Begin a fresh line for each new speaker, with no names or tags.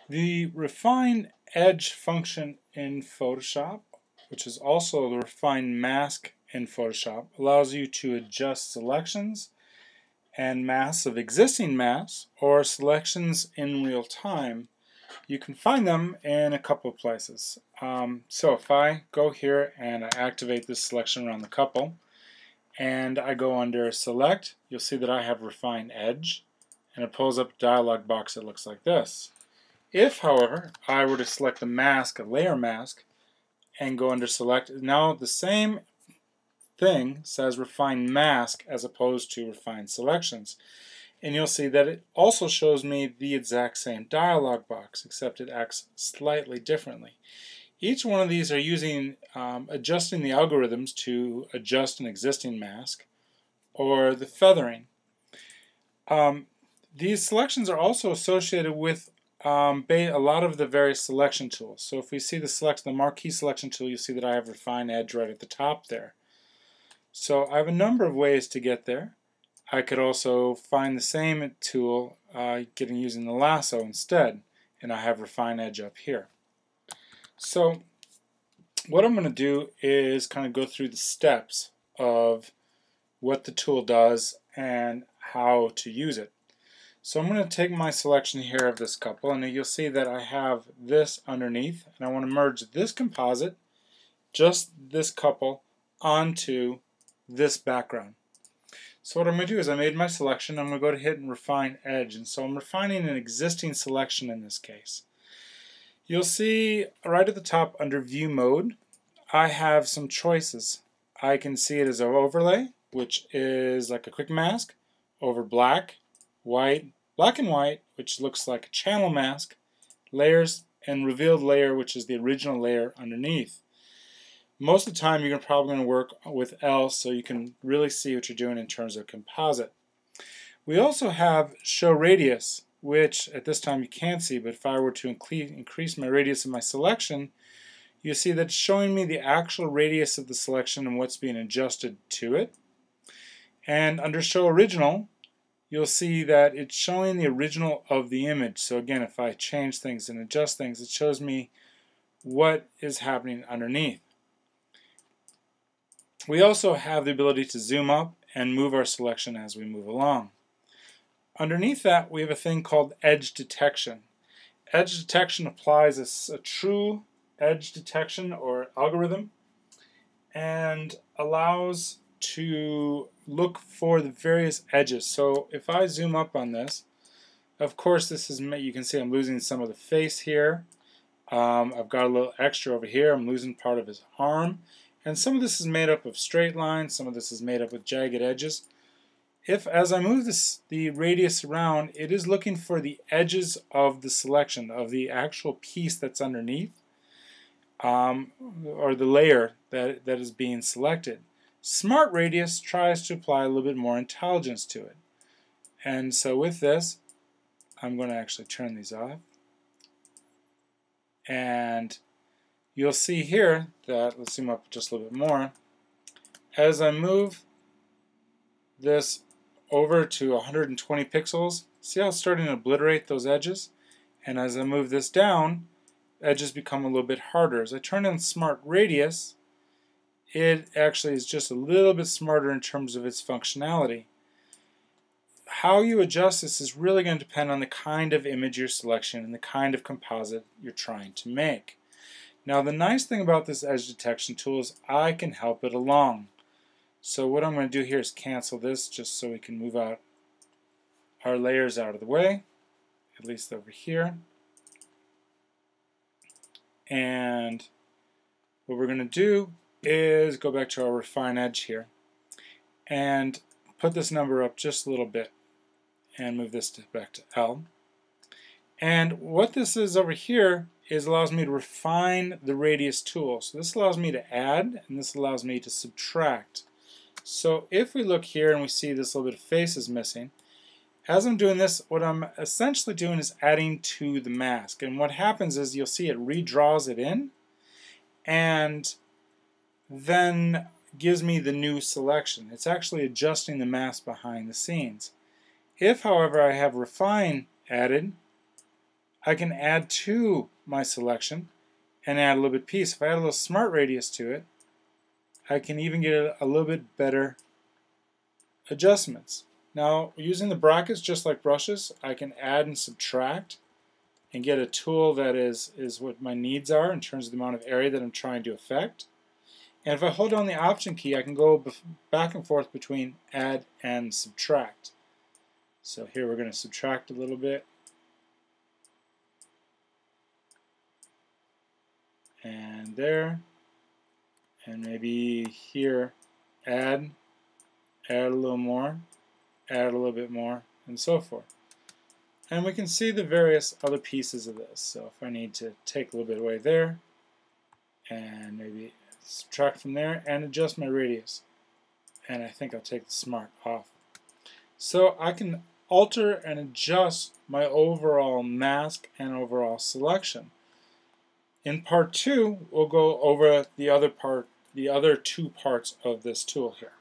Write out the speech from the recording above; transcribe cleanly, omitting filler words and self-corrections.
The refine edge function in Photoshop, which is also the refine mask in Photoshop, allows you to adjust selections and masks of existing masks or selections in real time. You can find them in a couple of places. So if I go here and I activate this selection around the couple and I go under select, you'll see that I have refine edge, and it pulls up a dialog box that looks like this. If, however, I were to select the mask, a layer mask, and go under select, now the same thing says refine mask as opposed to refine selections. And you'll see that it also shows me the exact same dialog box, except it acts slightly differently. Each one of these are using adjusting the algorithms to adjust an existing mask or the feathering. These selections are also associated with a lot of the various selection tools. So if we see the marquee selection tool, you'll see that I have refine edge right at the top there. So I have a number of ways to get there. I could also find the same tool using the lasso instead, and I have refine edge up here. So what I'm going to do is kind of go through the steps of what the tool does and how to use it. So I'm going to take my selection here of this couple, and you'll see that I have this underneath, and I want to merge this composite, just this couple, onto this background. So what I'm going to do is I made my selection. I'm going to go to hit and refine edge, and so I'm refining an existing selection in this case. You'll see right at the top under view mode, I have some choices. I can see it as an overlay, which is like a quick mask, over black, white, black and white, which looks like a channel mask, layers, and revealed layer, which is the original layer underneath. Most of the time you're probably going to work with L so you can really see what you're doing in terms of composite. We also have show radius, which at this time you can't see, but if I were to increase my radius of my selection, you see that it's showing me the actual radius of the selection and what's being adjusted to it. And under show original, you'll see that it's showing the original of the image. So again, if I change things and adjust things, it shows me what is happening underneath. We also have the ability to zoom up and move our selection as we move along. Underneath that, we have a thing called edge detection. Edge detection applies a true edge detection or algorithm and allows to look for the various edges. So if I zoom up on this, of course you can see I'm losing some of the face here. I've got a little extra over here. I'm losing part of his arm. And some of this is made up of straight lines, some of this is made up with jagged edges. As I move the radius around, it is looking for the edges of the selection, of the actual piece that's underneath, or the layer that is being selected. Smart Radius tries to apply a little bit more intelligence to it. And so with this, I'm going to actually turn these off. And you'll see here that, let's zoom up just a little bit more, as I move this over to 120 pixels, see how it's starting to obliterate those edges? And as I move this down, edges become a little bit harder. As I turn on Smart Radius, it actually is just a little bit smarter in terms of its functionality. How you adjust this is really going to depend on the kind of image you're selecting and the kind of composite you're trying to make. Now the nice thing about this edge detection tool is I can help it along. So what I'm going to do here is cancel this just so we can move out our layers out of the way, at least over here. And what we're going to do is go back to our refine edge here and put this number up just a little bit and move this back to L. And what this is over here is allows me to refine the radius tool. So this allows me to add and this allows me to subtract. So if we look here and we see this little bit of face is missing, as I'm doing this, what I'm essentially doing is adding to the mask. And what happens is you'll see it redraws it in and then gives me the new selection. It's actually adjusting the mask behind the scenes. If, however, I have refine added, I can add to my selection and add a little bit of piece. If I add a little smart radius to it, I can even get a little bit better adjustments. Now, using the brackets just like brushes, I can add and subtract and get a tool that is what my needs are in terms of the amount of area that I'm trying to affect. And if I hold down the Option key, I can go back and forth between add and subtract. So here we're going to subtract a little bit. And there. And maybe here, add a little more, add a little bit more, and so forth. And we can see the various other pieces of this. So if I need to take a little bit away there, and maybe subtract from there, and adjust my radius. And I think I'll take the smart off. So I can alter and adjust my overall mask and overall selection. In part 2, we'll go over the other two parts of this tool here.